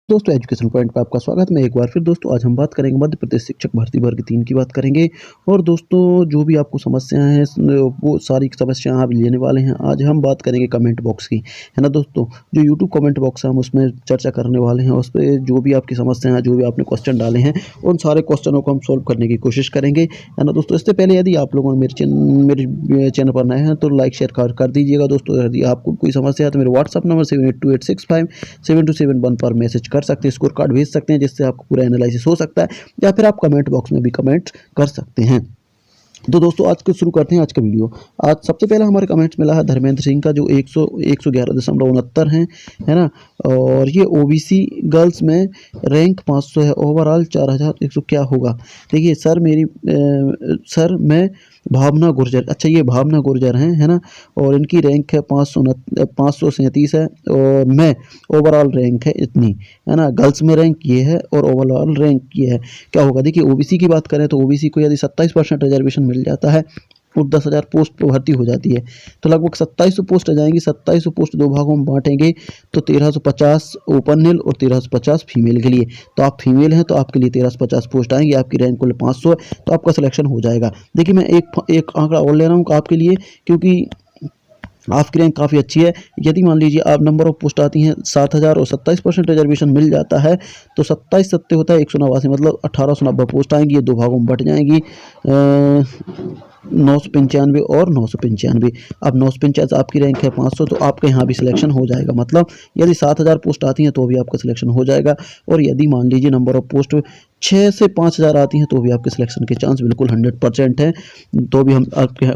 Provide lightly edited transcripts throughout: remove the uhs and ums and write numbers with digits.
दोस्तों education point पर आपका स्वागत। मैं एक बार फिर दोस्तों आज हम बात करेंगे मध्य प्रदेश शिक्षक भर्ती वर्ग 3 की बात करेंगे। और दोस्तों जो भी आपको समस्याएं हैं वो सारी समस्याएं आप लेने वाले हैं। आज हम बात करेंगे कमेंट बॉक्स की, है ना दोस्तों। जो यूट्यूब कमेंट बॉक्स है हम उसमें चर्चा करने वाले हैं। उस पर जो भी आपकी समस्याएं हैं, जो भी आपने क्वेश्चन डाले हैं, उन सारे क्वेश्चनों को हम सोल्व करने की कोशिश करेंगे, है ना दोस्तों। इससे पहले यदि आप लोगों ने मेरे चैनल पर नए हैं तो लाइक शेयर कर दीजिएगा दोस्तों। यदि आपको कोई समस्या है तो मेरे व्हाट्सअप नंबर 7828657271 पर मैसेज कर सकते हैं, स्कोर कार्ड भेज सकते हैं, जिससे आपको पूरा एनालिसिस हो सकता है, या फिर आप कमेंट बॉक्स में भी कमेंट कर सकते हैं। तो दोस्तों आज को शुरू करते हैं आज का वीडियो। आज सबसे पहला हमारे कमेंट्स मिला है धर्मेंद्र सिंह का, जो 111.69 है ना। और ये ओबीसी गर्ल्स में रैंक 500 है, ओवरऑल 4100 क्या होगा। देखिए सर मैं भावना गुर्जर, अच्छा ये भावना गुर्जर हैं, है ना। और इनकी रैंक है 537 है, और मैं ओवरऑल रैंक है इतनी, है ना। गर्ल्स में रैंक ये है और ओवरऑल रैंक ये है, क्या होगा। देखिए ओबीसी की बात करें तो ओबीसी को यदि 27% रिजर्वेशन मिल जाता है और 10,000 पोस्ट पर भर्ती हो जाती है तो लगभग 2700 पोस्ट आ जाएंगी। 2700 पोस्ट दो भागों में बांटेंगे तो 1350 ओपन नील और 1350 फीमेल के लिए। तो आप फीमेल हैं तो आपके लिए 1350 पोस्ट आएंगी, आपकी रैंक कुल 500 है, तो आपका सिलेक्शन हो जाएगा। देखिए मैं एक आंकड़ा और ले रहा हूँ आपके लिए, क्योंकि आपकी रैंक काफ़ी अच्छी है। यदि मान लीजिए आप नंबर ऑफ पोस्ट आती हैं 7000 और 27% रिजर्वेशन मिल जाता है तो 27 सत्ते होता है 189, मतलब 1890 पोस्ट आएंगी। ये दो भागों में बट जाएंगी, 995 और 995। अब 995 आपकी रैंक है 500, तो आपके यहाँ भी सिलेक्शन हो जाएगा। मतलब यदि 7000 पोस्ट आती हैं तो भी आपका सिलेक्शन हो जाएगा। और यदि मान लीजिए नंबर ऑफ पोस्ट 6 से 5000 आती हैं तो भी आपके सिलेक्शन के चांस बिल्कुल 100% है, तो भी हम आपके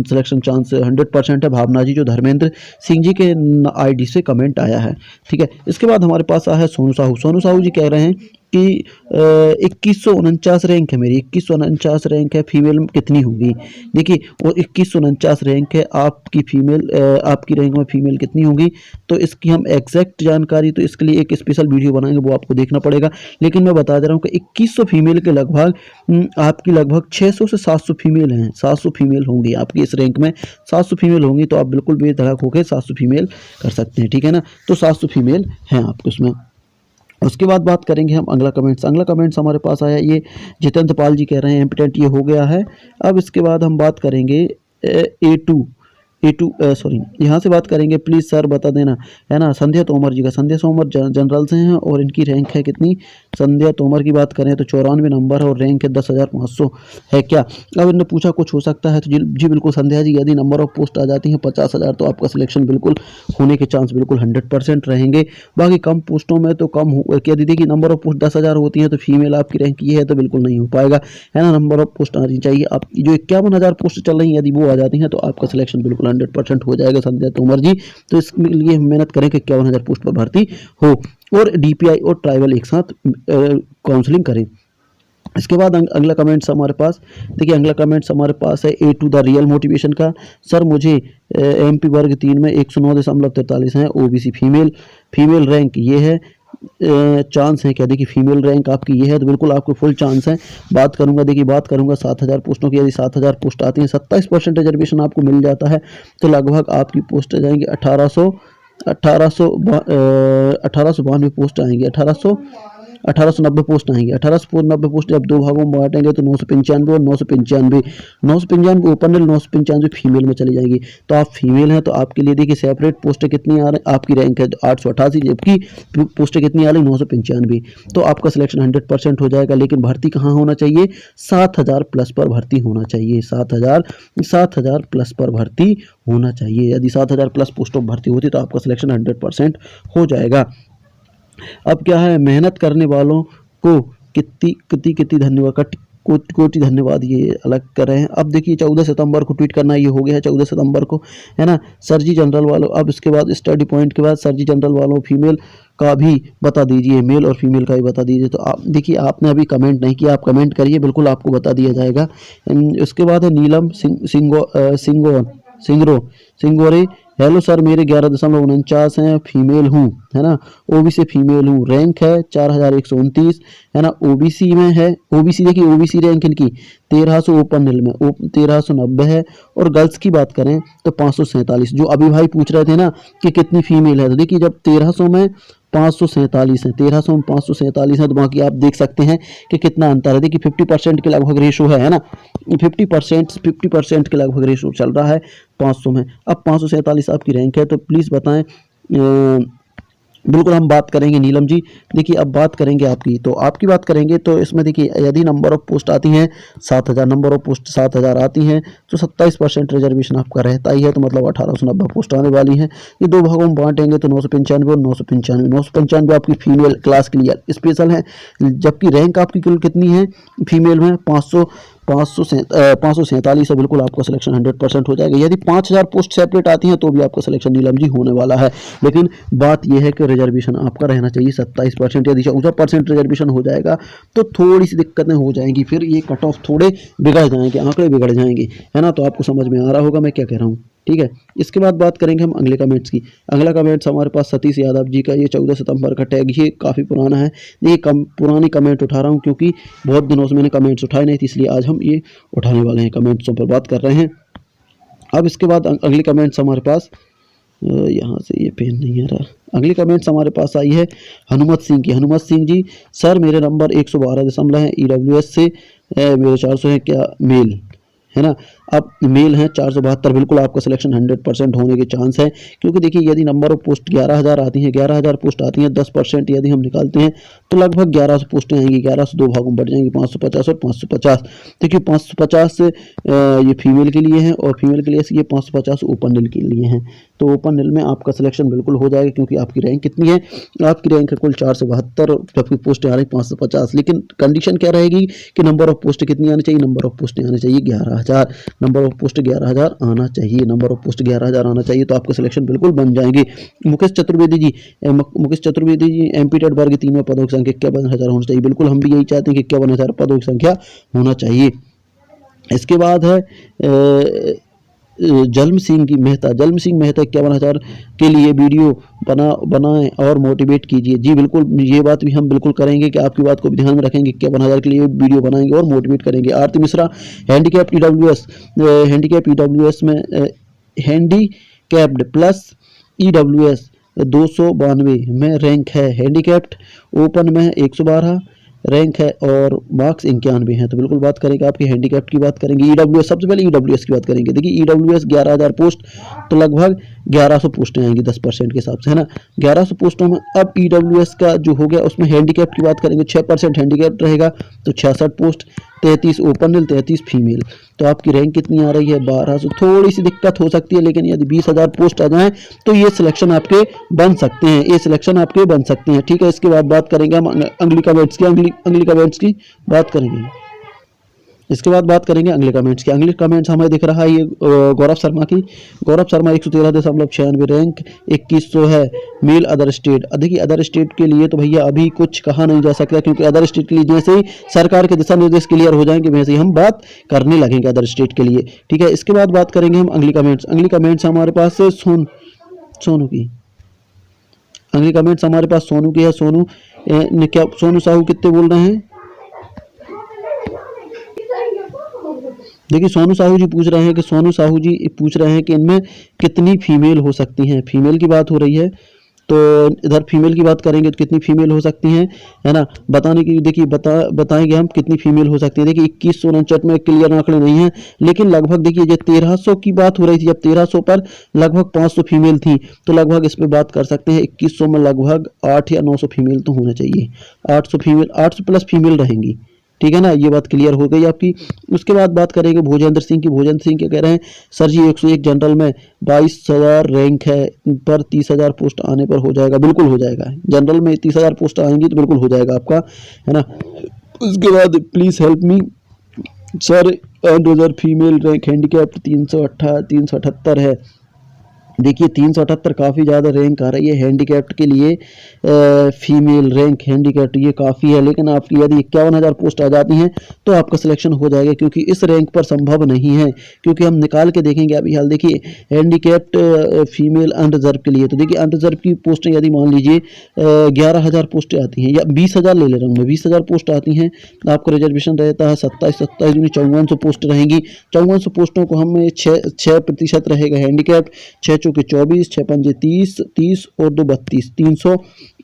सिलेक्शन चांस 100% है। भावना जी, जो धर्मेंद्र सिंह जी के आईडी से कमेंट आया है, ठीक है। इसके बाद हमारे पास आया है सोनू साहू। सोनू साहू जी कह रहे हैं कि 2149 रैंक है मेरी, 2149 रैंक है, फीमेल कितनी होगी। देखिए वो 2149 रैंक है, आपकी फीमेल आपकी रैंक में फीमेल कितनी होगी, तो इसकी हम एग्जैक्ट जानकारी तो इसके लिए एक स्पेशल वीडियो बनाएंगे, वो आपको देखना पड़ेगा। लेकिन मैं बता दे रहा हूँ कि 2100 फीमेल के लगभग आपकी लगभग 600 से 700 फीमेल हैं। 700 फीमेल होंगी आपकी इस रैंक में, 700 फीमेल होंगी, तो आप बिल्कुल बेधड़क होकर 700 फीमेल कर सकते हैं, ठीक है ना। तो 700 फीमेल हैं आपके उसमें। उसके बाद बात करेंगे हम अगला कमेंट्स हमारे पास आया, ये जितेंद्र पाल जी कह रहे हैं इम्पोर्टेंट ये हो गया है। अब इसके बाद हम बात करेंगे सॉरी यहाँ से बात करेंगे, प्लीज़ सर बता देना, है ना। संध्या तोमर जी का, संध्या तोमर जनरल से हैं और इनकी रैंक है कितनी। संध्या तोमर की बात करें तो 94 नंबर है और रैंक है 10,500 है क्या। अब इन्होंने पूछा कुछ हो सकता है, तो जी बिल्कुल संध्या जी, यदि नंबर ऑफ पोस्ट आ जाती हैं 50,000 तो आपका सिलेक्शन बिल्कुल होने के चांस बिल्कुल 100% रहेंगे। बाकी कम पोस्टों में तो कम हो, क्या दीदी की नंबर ऑफ पोस्ट 10,000 होती है तो फीमेल आपकी रैंक ये है तो बिल्कुल नहीं हो पाएगा, है ना। नंबर ऑफ पोस्ट आनी चाहिए। आप जो 51,000 पोस्ट चल रही हैं यदि वो आ जाती हैं तो आपका सिलेक्शन बिल्कुल 100% हो जाएगा संध्या तोमर जी। तो इसके लिए मेहनत करें कि 51,000 पोस्ट पर भर्ती हो और डीपीआई और ट्राइबल एक साथ काउंसलिंग करें। इसके बाद अगला कमेंट्स हमारे पास, देखिए अगला कमेंट्स हमारे पास है ए टू द रियल मोटिवेशन का। सर मुझे एमपी वर्ग 3 में 109.43 है, ओबीसी फीमेल रैंक ये है, चांस है क्या। देखिए फीमेल रैंक आपकी ये है तो बिल्कुल आपको फुल चांस है। बात करूंगा 7000 पोस्टों की। यदि 7000 पोस्ट आती हैं, 27% रिजर्वेशन आपको मिल जाता है, तो लगभग आपकी पोस्ट आ जाएंगी 1892 पोस्ट आएंगी, 1890 पोस्ट आएंगे। 1890 पोस्ट जब दो भागों में बांटेंगे तो 995 और 995 ओपन है, 995 फीमेल में चली जाएगी। तो आप फीमेल हैं तो आपके लिए देखिए सेपरेट पोस्टें कितनी आ रही, आपकी रैंक है 888, जबकि पोस्टें कितनी आ रही 995। तो आपका सिलेक्शन 100% हो जाएगा। लेकिन भर्ती कहाँ होना चाहिए, 7000 प्लस पर भर्ती होना चाहिए। 7000 प्लस पर भर्ती होना चाहिए। यदि 7000 प्लस पोस्टों पर भर्ती होती तो आपका सिलेक्शन 100% हो जाएगा। अब क्या है, मेहनत करने वालों को कितनी धन्यवाद, कोटि धन्यवाद, ये अलग कर रहे हैं। अब देखिए 14 सितंबर को ट्वीट करना ये हो गया है 14 सितंबर को, है ना। सर्जी जनरल वालों, अब इसके बाद स्टडी पॉइंट के बाद सर्जी जनरल वालों फीमेल का भी बता दीजिए, मेल और फीमेल का भी बता दीजिए। तो आप देखिए आपने अभी कमेंट नहीं किया, आप कमेंट करिए, बिल्कुल आपको बता दिया जाएगा। उसके बाद है नीलम सिंगोरे, हेलो सर मेरे 11.49 हैं, फीमेल हूँ, है ना। ओबीसी फीमेल हूँ, रैंक है 4129, है ना। ओबीसी में है, ओबीसी देखिए ओबीसी रैंक इनकी 1300 ओपन नील में 1390 है। और गर्ल्स की बात करें तो 547। जो अभी भाई पूछ रहे थे ना कि कितनी फीमेल है, तो देखिए जब 1300 में 547 है, 1300 में 547 है, तो बाकी आप देख सकते हैं कि कितना अंतर है। देखिए 50% के लगभग रेशो है ना, 50% के लगभग रेशो चल रहा है 500 में। अब 547 आपकी रैंक है, तो प्लीज़ बताएं। बिल्कुल हम बात करेंगे नीलम जी। देखिए अब बात करेंगे आपकी, तो आपकी बात करेंगे तो इसमें देखिए यदि नंबर ऑफ पोस्ट आती हैं 7000, नंबर ऑफ पोस्ट 7000 आती हैं, तो 27% रिजर्वेशन आपका रहता ही है, तो मतलब 1890 पोस्ट आने वाली हैं। ये दो भागों में बांटेंगे तो 995 और 995 आपकी फीमेल क्लास के लिए स्पेशल है, जबकि रैंक आपकी कुल कितनी है फीमेल में 547 है। बिल्कुल आपका सिलेक्शन 100% हो जाएगा। यदि 5000 पोस्ट सेपरेट आती हैं तो भी आपका सिलेक्शन नीलम जी होने वाला है, लेकिन बात यह है कि रिजर्वेशन आपका रहना चाहिए 27%। यदि 14% रिजर्वेशन हो जाएगा तो थोड़ी सी दिक्कतें हो जाएंगी, फिर ये कट ऑफ थोड़े बिगड़ जाएंगे, आंकड़े बिगड़ जाएंगे, है ना। तो आपको समझ में आ रहा होगा मैं क्या कह रहा हूँ, ठीक है। इसके बाद बात करेंगे हम अगले कमेंट्स की। अगला कमेंट्स हमारे पास सतीश यादव जी का, ये 14 सितंबर का टैग, ये काफ़ी पुराना है। ये पुरानी कमेंट उठा रहा हूँ क्योंकि बहुत दिनों से मैंने कमेंट्स उठाए नहीं थे, इसलिए आज हम ये उठाने वाले हैं, कमेंट्सों पर बात कर रहे हैं। अब इसके बाद अगली कमेंट्स हमारे पास, यहाँ से ये पेन नहीं आ रहा, अगली कमेंट्स हमारे पास आई है हनुमत सिंह की। हनुमत सिंह जी, सर मेरे नंबर 112 है EWS से, मेरे 400 है, क्या मेल है ना। अब मेल है 472, बिल्कुल आपका सिलेक्शन 100% होने के चांस है, क्योंकि देखिए यदि नंबर ऑफ पोस्ट 11000 आती हैं, 11000 पोस्ट आती हैं, 10% यदि हम निकालते हैं तो लगभग 1100 पोस्टें आएंगी। 1100 दो भागों में बढ़ जाएंगी, 550 और 550। देखिए 550 ये फीमेल के लिए है और फीमेल के लिए ये 550 ओपन नील के लिए हैं। तो ओपन नील में आपका सिलेक्शन बिल्कुल हो जाएगा, क्योंकि आपकी रैंक कितनी है, आपकी रैंक है कुल 472, जबकि पोस्टें आ रही 550। लेकिन कंडीशन क्या रहेगी कि नंबर ऑफ पोस्ट कितनी आनी चाहिए, नंबर ऑफ पोस्टें आनी चाहिए 11000, नंबर ऑफ पोस्ट 11000 आना चाहिए, नंबर ऑफ पोस्ट 11000 आना चाहिए, तो आपका सिलेक्शन बिल्कुल बन जाएंगे। मुकेश चतुर्वेदी जी, MP टेट वर्ग 3 में पदों की संख्या 51,000 होनी चाहिए, बिल्कुल हम भी यही चाहते हैं कि 51,000 पदों की संख्या होना चाहिए। इसके बाद है जन्म सिंह मेहता 51,000 के लिए वीडियो बनाएं और मोटिवेट कीजिए। जी बिल्कुल, ये बात भी हम बिल्कुल करेंगे कि आपकी बात को भी ध्यान में रखेंगे। 51,000 के लिए वीडियो बनाएंगे और मोटिवेट करेंगे। आरती मिश्रा, हैंडीकैप EWS में हैंडीकैप्ड प्लस EWS 292 में रैंक है, हैंडीकैप्ड ओपन में 112 रैंक है और मार्क्स 91 है। तो बिल्कुल बात करेंगे आपकी हैंडीकैप की बात करेंगे। EWS, सबसे पहले EWS की बात करेंगे। देखिए EWS 11000 पोस्ट, तो लगभग 1100 पोस्टें आएंगी 10% के हिसाब से, है ना। 1100 पोस्टों में अब EWS का जो हो गया उसमें हैंडीकैप की बात करेंगे, 6% हैंडीकैप रहेगा, तो 66 पोस्ट, 33 ओपन नील, 33 फीमेल। तो आपकी रैंक कितनी आ रही है 1200। थोड़ी सी दिक्कत हो सकती है, लेकिन यदि 20,000 पोस्ट आ जाएं तो ये सिलेक्शन आपके बन सकते हैं, ये सिलेक्शन आपके बन सकते हैं, ठीक है। इसके बाद बात करेंगे हम अगली कमेंट्स की, अगली कमेंट्स की बात करेंगे। इसके बाद बात करेंगे अगले कमेंट्स की। अगले कमेंट्स हमें दिख रहा है ये गौरव शर्मा की। गौरव शर्मा 113.96 रैंक, 2100 है, मेल अदर स्टेट। देखिए अदर स्टेट के लिए तो भैया अभी कुछ कहा नहीं जा सकता, क्योंकि अदर स्टेट के लिए जैसे ही सरकार के दिशा निर्देश क्लियर हो जाएंगे वैसे ही हम बात करने लगेंगे अदर स्टेट के लिए, ठीक है। इसके बाद बात करेंगे हम अगली कमेंट्स हमारे पास है सोनू की। अगली कमेंट्स हमारे पास सोनू की है। सोनू क्या, सोनू साहू कितने बोल रहे हैं। देखिए सोनू साहू जी पूछ रहे हैं कि इनमें कितनी फीमेल हो सकती हैं। फीमेल की बात हो रही है, तो इधर फीमेल की बात करेंगे तो कितनी फीमेल हो सकती हैं, है ना, बताने की। देखिए बताएंगे हम कितनी फीमेल हो सकती है। देखिए 2159 में क्लियर आंकड़े नहीं हैं, लेकिन लगभग देखिए जब 1300 की बात हो रही थी, जब 1300 पर लगभग 500 फीमेल थी, तो लगभग इस पर बात कर सकते हैं 2100 में लगभग 8 या 900 फीमेल तो होना चाहिए। 800 प्लस फीमेल रहेंगी, ठीक है ना। ये बात क्लियर हो गई आपकी। उसके बाद बात करेंगे भोजेंद्र सिंह की। भोजेंद्र सिंह क्या कह रहे हैं, सर जी 101 जनरल में 22,000 रैंक है, पर 30,000 पोस्ट आने पर हो जाएगा। बिल्कुल हो जाएगा, जनरल में 30,000 पोस्ट आएंगी तो बिल्कुल हो जाएगा आपका, है ना। उसके बाद please help me sir, unreserved female rank handicap 378 है। देखिए 378 काफ़ी ज़्यादा रैंक आ रही है हैंडीकैप्ड के लिए। फीमेल रैंक हैंडीकैप्ड ये काफ़ी है, लेकिन आपकी यदि 51,000 पोस्ट आ जाती हैं तो आपका सिलेक्शन हो जाएगा, क्योंकि इस रैंक पर संभव नहीं है, क्योंकि हम निकाल के देखेंगे अभी हाल। देखिए हैंडीकैप्ड फीमेल अनरिजर्व के लिए, तो देखिए अनरिजर्व की पोस्टें यदि मान लीजिए 11,000 पोस्टें आती हैं, या 20,000 ले ले रहा हूँ मैं, 20,000 पोस्ट आती हैं, आपका रिजर्वेशन रहता है 27 5400 पोस्ट रहेंगी। 5400 पोस्टों को हम 6% रहेगा हैंडीकैप्ड, 6 चौके 24, 6 पंजे 30, 30 और 2 32,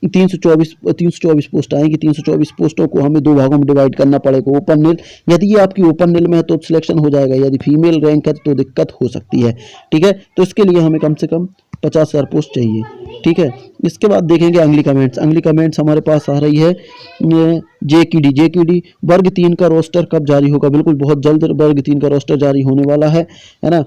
324 पोस्ट आएंगी। 324 पोस्टों को हमें 2 भागों में डिवाइड करना पड़ेगा। ओपन नील, यदि ये आपकी ओपन नील में है तो सिलेक्शन हो जाएगा, यदि फीमेल रैंक है तो दिक्कत हो सकती है। ठीक है, तो इसके लिए हमें कम से कम 50,000 पोस्ट चाहिए। ठीक है, इसके बाद देखेंगे अगली कमेंट्स। अगली कमेंट्स हमारे पास आ रही है जेकेडी वर्ग 3 का रोस्टर कब जारी होगा? बिल्कुल बहुत जल्द वर्ग 3 का रोस्टर जारी होने वाला है ना,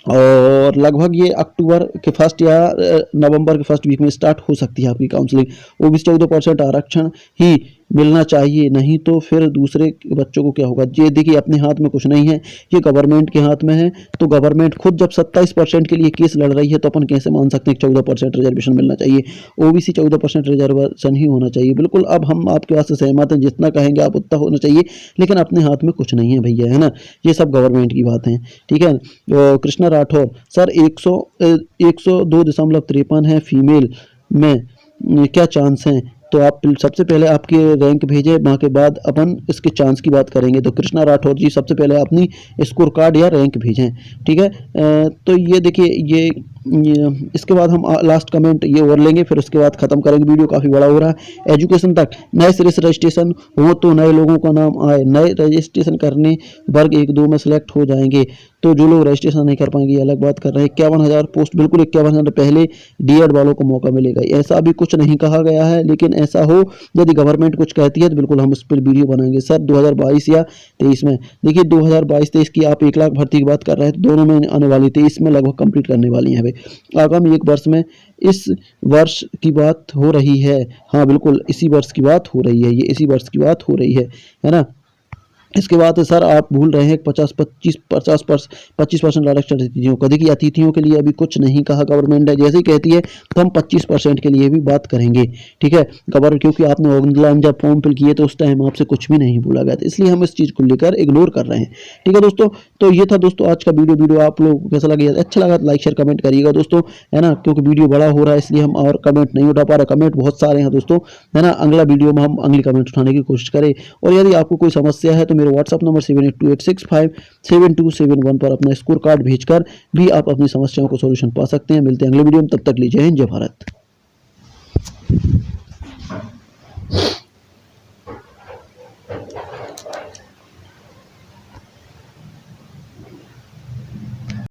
और लगभग ये अक्टूबर के फर्स्ट या नवंबर के फर्स्ट वीक में स्टार्ट हो सकती है आपकी काउंसलिंग। ओबीसी 14% आरक्षण ही मिलना चाहिए, नहीं तो फिर दूसरे बच्चों को क्या होगा? ये देखिए अपने हाथ में कुछ नहीं है, ये गवर्नमेंट के हाथ में है। तो गवर्नमेंट खुद जब 27% के लिए केस लड़ रही है तो अपन कैसे मान सकते हैं 14% रिजर्वेशन मिलना चाहिए? ओबीसी 14% रिजर्वेशन ही होना चाहिए। बिल्कुल, अब हम आपके बात से सहमत हैं, जितना कहेंगे आप उतना होना चाहिए, लेकिन अपने हाथ में कुछ नहीं है भैया, है ना, ये सब गवर्नमेंट की बात है। ठीक है, तो कृष्णा राठौर सर 102.53 है फीमेल में, क्या चांस हैं? तो आप सबसे पहले आपके रैंक भेजें, वहाँ के बाद अपन इसके चांस की बात करेंगे। तो कृष्णा राठौर जी सबसे पहले अपनी स्कोर कार्ड या रैंक भेजें। ठीक है, तो ये देखिए ये इसके बाद हम लास्ट कमेंट ये और लेंगे, फिर उसके बाद खत्म करेंगे। वीडियो काफ़ी बड़ा हो रहा है। एजुकेशन तक नए सिरे से रजिस्ट्रेशन हो तो नए लोगों का नाम आए, नए रजिस्ट्रेशन करने वर्ग 1-2 में सेलेक्ट हो जाएंगे। तो जो लोग रजिस्ट्रेशन नहीं कर पाएंगे अलग बात कर रहे हैं। 51,000 पोस्ट, बिल्कुल 51,000 पहले डीएड वालों को मौका मिलेगा। ऐसा अभी कुछ नहीं कहा गया है, लेकिन ऐसा हो यदि गवर्नमेंट कुछ कहती है तो बिल्कुल हम इस पर वीडियो बनाएंगे। सर 2022 या 23 में, देखिए 2022-23 की आप 1 लाख भर्ती की बात कर रहे हैं, तो दोनों में आने वाली 23 में लगभग कंप्लीट करने वाली हैं भाई। आगामी 1 वर्ष में, इस वर्ष की बात हो रही है। हाँ बिल्कुल इसी वर्ष की बात हो रही है, ये इसी वर्ष की बात हो रही है ना। इसके बाद सर आप भूल रहे हैं 25% आरक्षण अतिथियों का। देखिए अतिथियों के लिए अभी कुछ नहीं कहा गवर्नमेंट है, जैसे ही कहती है तो हम 25% के लिए भी बात करेंगे। ठीक है, क्योंकि आपने ऑनलाइन जब फॉर्म फिल किए तो उस टाइम आपसे कुछ भी नहीं बोला गया था, इसलिए हम इस चीज़ को लेकर इग्नोर कर रहे हैं। ठीक है दोस्तों, तो ये था दोस्तों आज का वीडियो आप लोगों को कैसा लगे? अच्छा लगा तो लाइक शेयर कमेंट करिएगा दोस्तों, है ना, क्योंकि वीडियो बड़ा हो रहा है इसलिए हम और कमेंट नहीं उठा पा रहे। कमेंट बहुत सारे हैं दोस्तों, है ना, अगला वीडियो में हम अगली कमेंट उठाने की कोशिश करें। और यदि आपको कोई समस्या है तो मेरे व्हाट्सअप नंबर 7828657271 पर अपना स्कोर कार्ड भेजकर भी आप अपनी समस्याओं को सॉल्यूशन पा सकते हैं। मिलते हैं अगले वीडियो में, तब तक लीजिए जय हिंद जय भारत।